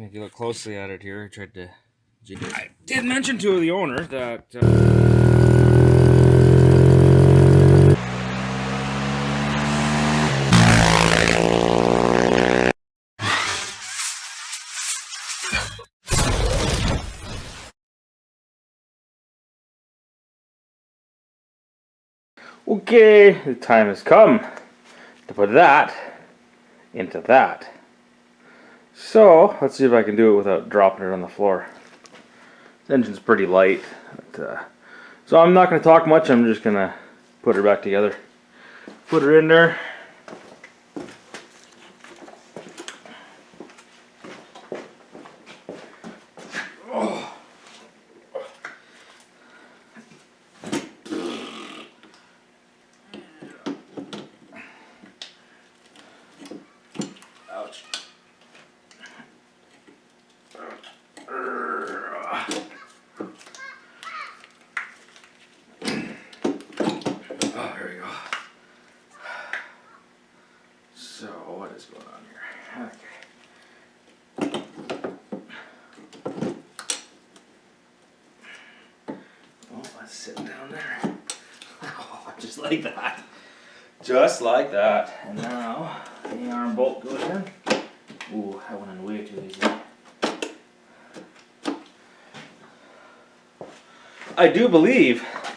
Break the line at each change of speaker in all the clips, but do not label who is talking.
If you look closely at it here, I did mention to the owner that okay, the time has come to put that into that. So let's see if I can do it without dropping it on the floor. The engine's pretty light, so I'm not going to talk much. I'm just going to put her back together. Put her in there. Oh. Ouch. Oh, here we go. So, what is going on here? Okay. Oh, let's sit down there. Oh, just like that. Just like that. And now, the arm bolt goes in. Ooh, that went in way too easy.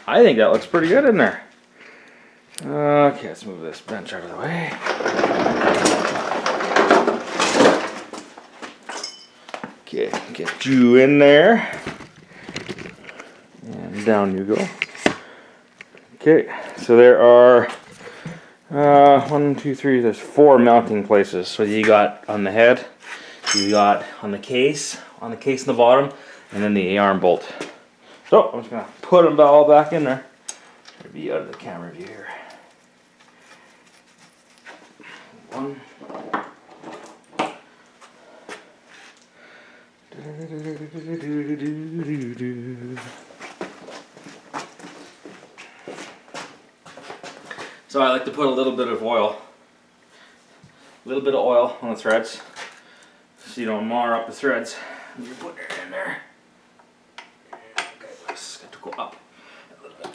I think that looks pretty good in there. Okay, let's move this bench out of the way. Okay, get you in there. And down you go. Okay, so there are 1, 2, 3, there's 4 mounting places. So you got on the head, you got on the case in the bottom, and then the A-arm bolt. So I'm just gonna put them all back in there. It'll be out of the camera view here. 1. So I like to put a little bit of oil on the threads so you don't mar up the threads. You put it in there. Okay, let's get to go up a little bit.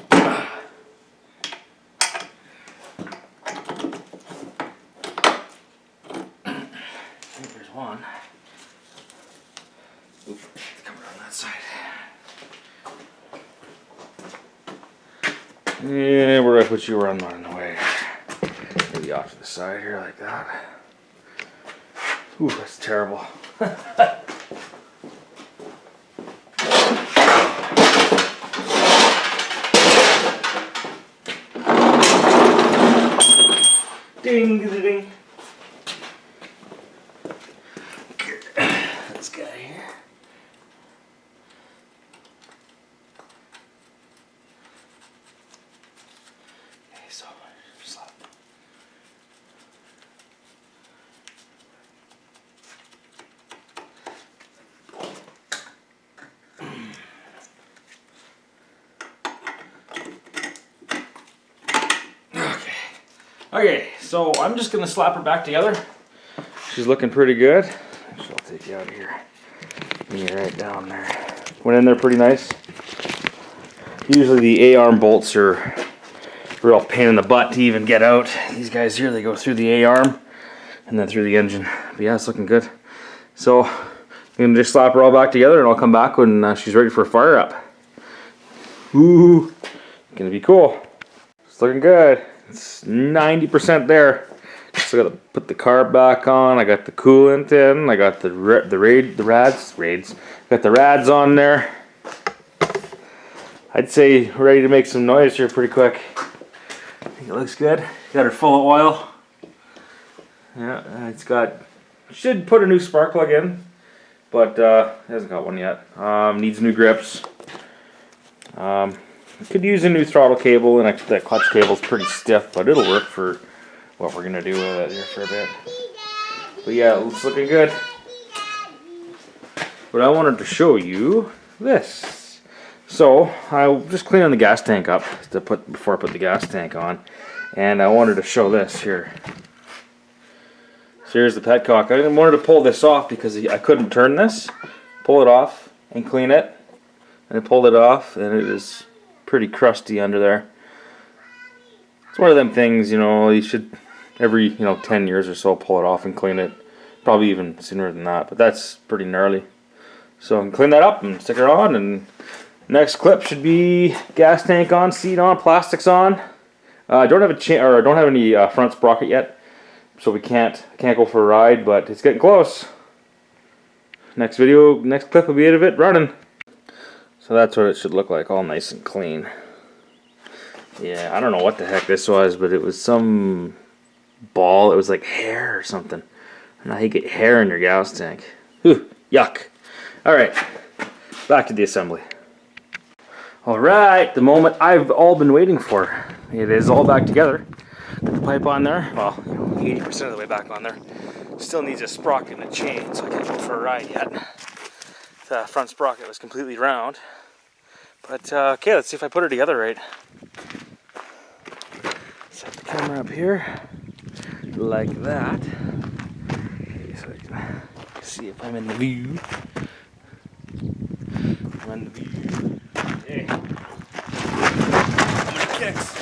I think there's one. Oop, it's coming on that side. Yeah, where do I put you? Where I'm not in the way. Maybe off to the side here like that. Ooh, that's terrible. Ding, ding, ding. This guy here. Okay, so slap. Okay, so I'm just gonna slap her back together. She's looking pretty good. Actually, I'll take you out of here. Bring you right down there. Went in there pretty nice. Usually the A-arm bolts are a real pain in the butt to even get out. These guys here, they go through the A-arm and then through the engine. But yeah, it's looking good. So I'm gonna just slap her all back together and I'll come back when she's ready for a fire up. Ooh, gonna be cool. It's looking good. It's 90% there. So I gotta put the carb back on. I got the coolant in. I got the rads. Got the rads on there. I'd say ready to make some noise here pretty quick. I think it looks good. Got her full of oil. Yeah, it's got. Should put a new spark plug in, but it hasn't got one yet. Needs new grips. Could use a new throttle cable, and that clutch cable's pretty stiff, but it'll work for what we're gonna do with it here for a bit. But yeah, it's looking good. But I wanted to show you this. So I just cleaning the gas tank up before I put the gas tank on, and I wanted to show this here. So There's the petcock. I wanted to pull this off because I couldn't turn this. Pull it off and clean it. And I pulled it off, and it is pretty crusty under there. It's one of them things, you know, you should every 10 years or so pull it off and clean it. Probably even sooner than that, but that's pretty gnarly. So I can clean that up and stick it on, and next clip should be gas tank on, seat on, plastics on. I don't have I don't have any front sprocket yet, so we can't go for a ride, but it's getting close. Next clip will be of it running. So that's what it should look like, all nice and clean. Yeah, I don't know what the heck this was, but it was some ball. It was like hair or something. I don't know how you get hair in your gas tank. Whew, yuck. Alright, back to the assembly. Alright, the moment I've all been waiting for. It is all back together. Got the pipe on there. Well, 80% of the way back on there. Still needs a sprocket and a chain, so I can't go for a ride yet. The front sprocket was completely round. But, okay, let's see if I put her together right. Set the camera up here. Like that. So I can see if I'm in the view. I'm in the view. Hey. How many kicks?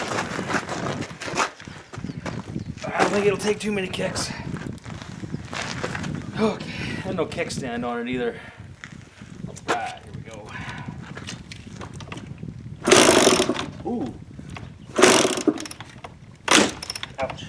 I don't think it'll take too many kicks. Okay, and no kickstand on it either. Alright, here we go. Ooh. Ouch.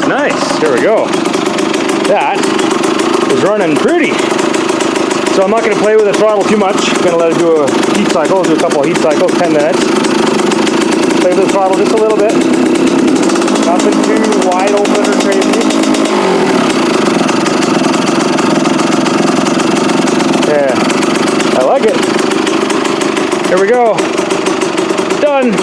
Nice. Here we go. That is running pretty. So I'm not going to play with the throttle too much. I'm going to let it do a heat cycle. I'll do a couple of heat cycles, 10 minutes. Play with the throttle just a little bit. Nothing too wide open or crazy. Yeah, I like it. Here we go. Done.